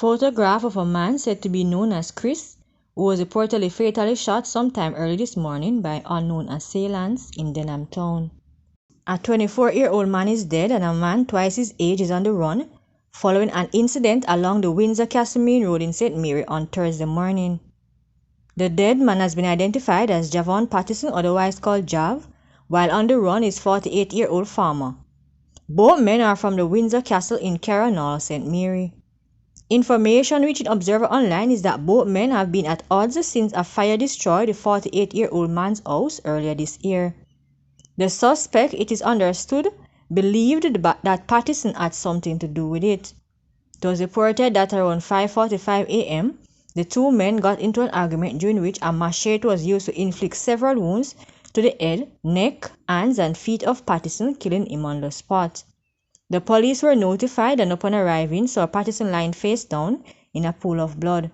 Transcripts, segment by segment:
Photograph of a man said to be known as Chris, who was reportedly fatally shot sometime early this morning by unknown assailants in Denham town. A 24-year-old man is dead and a man twice his age is on the run following an incident along the Windsor Castle Main Road in St. Mary on Thursday morning. The dead man has been identified as Javon Patterson, otherwise called Jav, while on the run is 48-year-old farmer. Both men are from the Windsor Castle in Carranall, St. Mary. Information reaching Observer Online is that both men have been at odds since a fire destroyed the 48-year-old man's house earlier this year. The suspect, it is understood, believed that Patterson had something to do with it. It was reported that around 5:45 a.m., the two men got into an argument during which a machete was used to inflict several wounds to the head, neck, hands, and feet of Patterson, killing him on the spot. The police were notified and upon arriving saw Patterson lying face down in a pool of blood.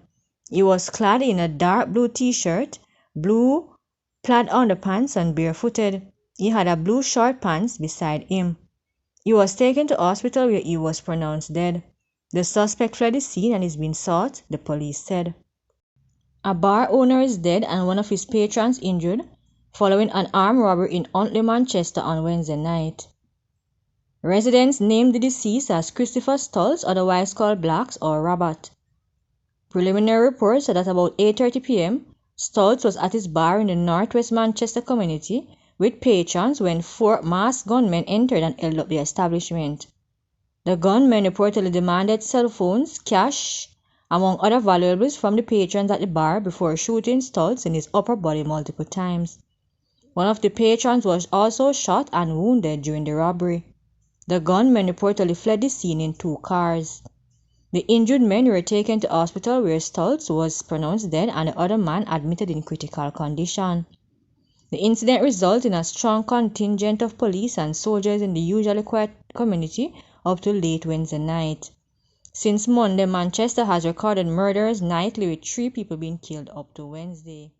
He was clad in a dark blue t-shirt, blue plaid underpants and barefooted. He had a blue short pants beside him. He was taken to hospital where he was pronounced dead. The suspect fled the scene and is being sought, the police said. A bar owner is dead and one of his patrons injured following an armed robbery in Huntley, Manchester on Wednesday night. Residents named the deceased as Christopher Stultz, otherwise called Blacks or Robert. Preliminary reports said at about 8:30 p.m., Stultz was at his bar in the northwest Manchester community with patrons when 4 masked gunmen entered and held up the establishment. The gunmen reportedly demanded cell phones, cash, among other valuables from the patrons at the bar before shooting Stultz in his upper body multiple times. One of the patrons was also shot and wounded during the robbery. The gunmen reportedly fled the scene in 2 cars. The injured men were taken to hospital where Stultz was pronounced dead and the other man admitted in critical condition. The incident resulted in a strong contingent of police and soldiers in the usually quiet community up to late Wednesday night. Since Monday, Manchester has recorded murders nightly with 3 people being killed up to Wednesday.